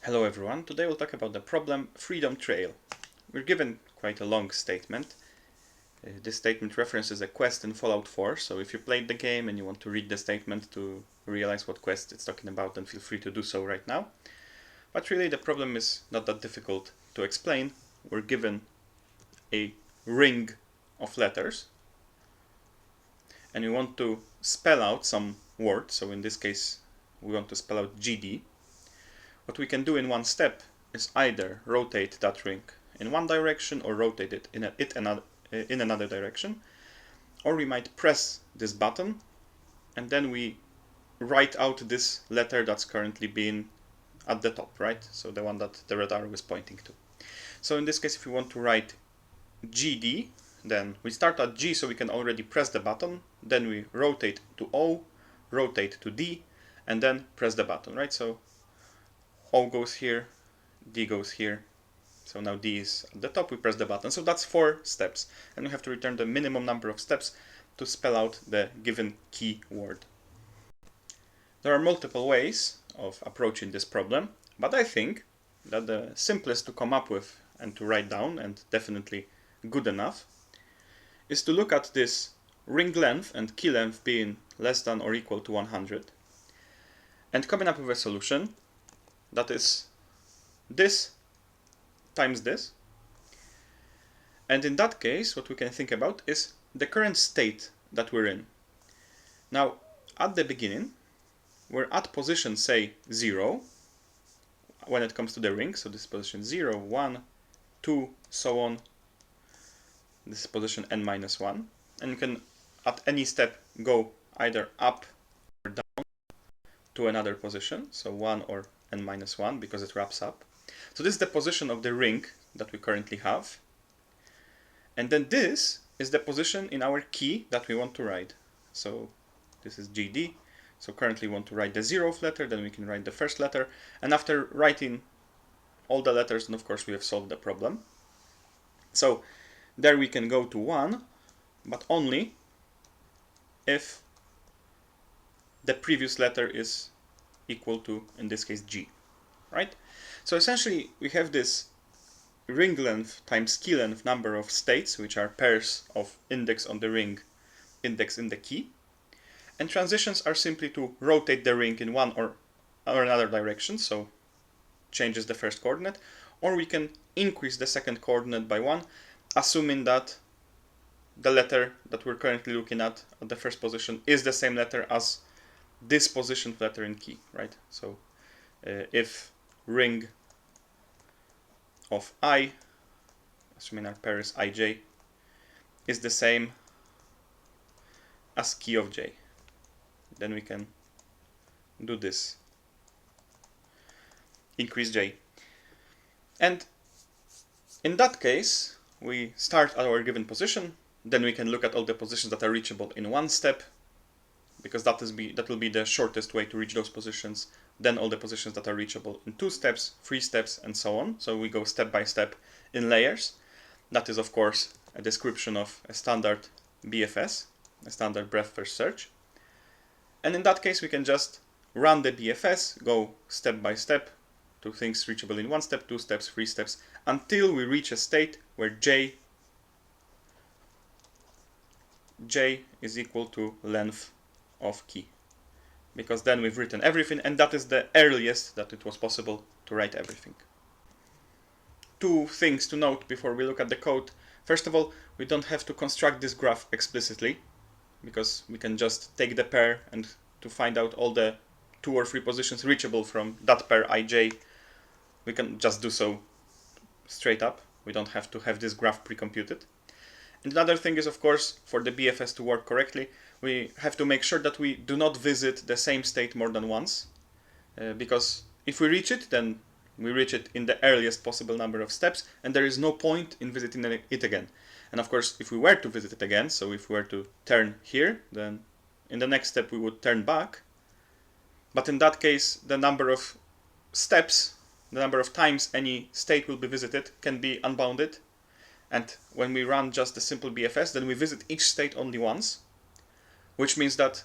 Hello everyone, today we'll talk about the problem freedom trail. We're given quite a long statement. This statement references a quest in Fallout 4, so if you played the game and you want to read the statement to realize what quest it's talking about, then feel free to do so right now. But really the problem is not that difficult to explain. We're given a ring of letters and we want to spell out some word, so in this case we want to spell out GD. What we can do in one step is either rotate that ring in one direction or rotate it in another direction, or we might press this button and then we write out this letter that's currently being at the top, right? So the one that the red arrow is pointing to. So in this case, if we want to write GD, then we start at G, so we can already press the button, then we rotate to O, rotate to D, and then press the button, right? So O goes here, D goes here, so now D is at the top, we press the button. So that's 4 steps, and we have to return the minimum number of steps to spell out the given key word. There are multiple ways of approaching this problem, but I think that the simplest to come up with and to write down, and definitely good enough, is to look at this ring length and key length being less than or equal to 100, and coming up with a solution that is this times this. And in that case, what we can think about is the current state that we're in. Now, at the beginning, we're at position, say, 0, when it comes to the ring. So this is position 0, 1, 2, so on. This is position n-1. And you can, at any step, go either up or down to another position. So 1 or n-1, because it wraps up. So this is the position of the ring that we currently have. And then this is the position in our key that we want to write. So this is GD. So currently we want to write the 0th letter, then we can write the first letter. And after writing all the letters, then of course we have solved the problem. So there we can go to 1, but only if the previous letter is equal to, in this case, G, right? So essentially we have this ring length times key length number of states, which are pairs of index on the ring, index in the key. And transitions are simply to rotate the ring in one or another direction, so changes the first coordinate, or we can increase the second coordinate by 1, assuming that the letter that we're currently looking at the first position is the same letter as this positioned letter in key, right? So if ring of I, assuming our pair is ij, is the same as key of j, then we can do this, increase j. And in that case, we start at our given position, then we can look at all the positions that are reachable in one step, because that will be the shortest way to reach those positions. Then all the positions that are reachable in 2 steps, 3 steps, and so on. So we go step by step in layers. That is, of course, a description of a standard BFS, a standard breadth first search. And in that case, we can just run the BFS, go step by step to things reachable in 1 step, 2 steps, 3 steps, until we reach a state where J is equal to length of key. Because then we've written everything, and that is the earliest that it was possible to write everything. 2 things to note before we look at the code. First of all, we don't have to construct this graph explicitly, because we can just take the pair, and to find out all the 2 or 3 positions reachable from that pair ij, we can just do so straight up. We don't have to have this graph pre-computed. And another thing is, of course, for the BFS to work correctly, we have to make sure that we do not visit the same state more than once, because if we reach it, then we reach it in the earliest possible number of steps, and there is no point in visiting it again. And of course, if we were to visit it again, so if we were to turn here, then in the next step we would turn back. But in that case, the number of steps, the number of times any state will be visited, can be unbounded. And when we run just the simple BFS, then we visit each state only once, which means that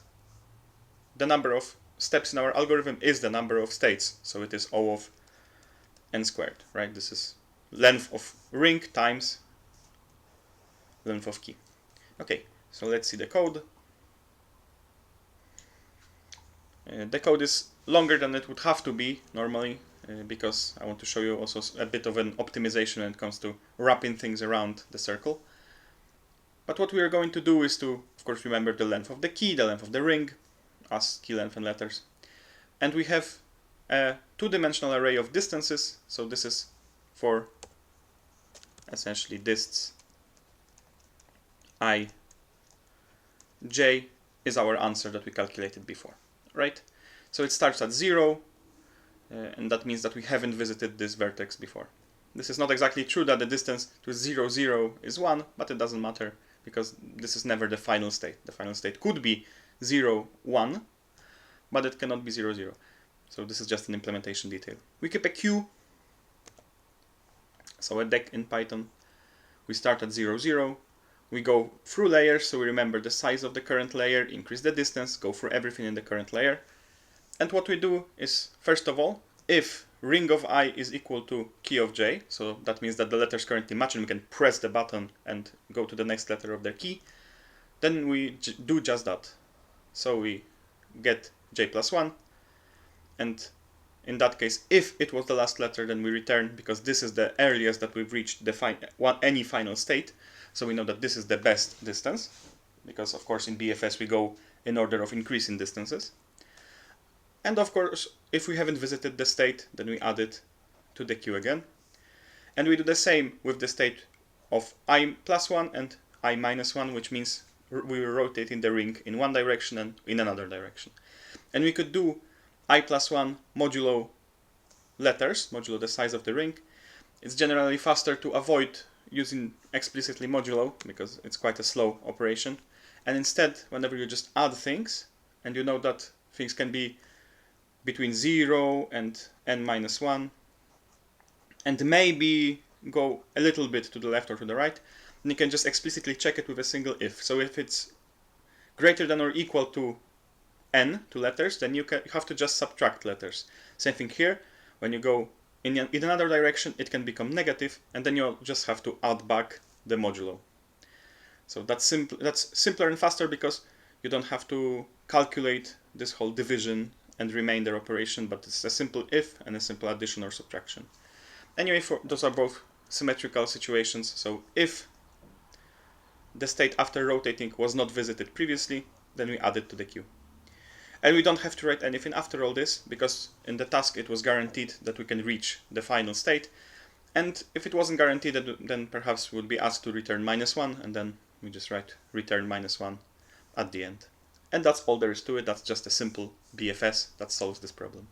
the number of steps in our algorithm is the number of states. So it is O of n squared, right? This is length of ring times length of key. Okay, so let's see the code. The code is longer than it would have to be normally, because I want to show you also a bit of an optimization when it comes to wrapping things around the circle. But what we are going to do is to, of course, remember the length of the key, the length of the ring, as key length and letters. And we have a two-dimensional array of distances, so this is for essentially dists I, j is our answer that we calculated before, right? So it starts at 0, and that means that we haven't visited this vertex before. This is not exactly true that the distance to 0, 0 is 1, but it doesn't matter because this is never the final state. The final state could be 0, 1, but it cannot be 0, 0. So this is just an implementation detail. We keep a queue. So a deck in Python, we start at 0, 0. We go through layers, so we remember the size of the current layer, increase the distance, go through everything in the current layer. And what we do is, first of all, if ring of I is equal to key of j, so that means that the letters currently match and we can press the button and go to the next letter of their key, then we do just that. So we get j plus 1, and in that case, if it was the last letter, then we return, because this is the earliest that we've reached any final state. So we know that this is the best distance, because of course in BFS we go in order of increasing distances. And of course, if we haven't visited the state, then we add it to the queue again. And we do the same with the state of I plus 1 and I minus 1, which means we were rotating the ring in one direction and in another direction. And we could do I plus 1 modulo letters, modulo the size of the ring. It's generally faster to avoid using explicitly modulo, because it's quite a slow operation. And instead, whenever you just add things, and you know that things can be between 0 and n minus 1, and maybe go a little bit to the left or to the right, then you can just explicitly check it with a single if. So if it's greater than or equal to n, to letters, then you have to just subtract letters. Same thing here. When you go in another direction, it can become negative, and then you just have to add back the modulo. So that's simpler and faster, because you don't have to calculate this whole division and remainder operation, but it's a simple if and a simple addition or subtraction. Anyway, those are both symmetrical situations. So if the state after rotating was not visited previously, then we add it to the queue. And we don't have to write anything after all this, because in the task it was guaranteed that we can reach the final state. And if it wasn't guaranteed, then perhaps we'll be asked to return -1, and then we just write return -1 at the end. And that's all there is to it. That's just a simple BFS that solves this problem.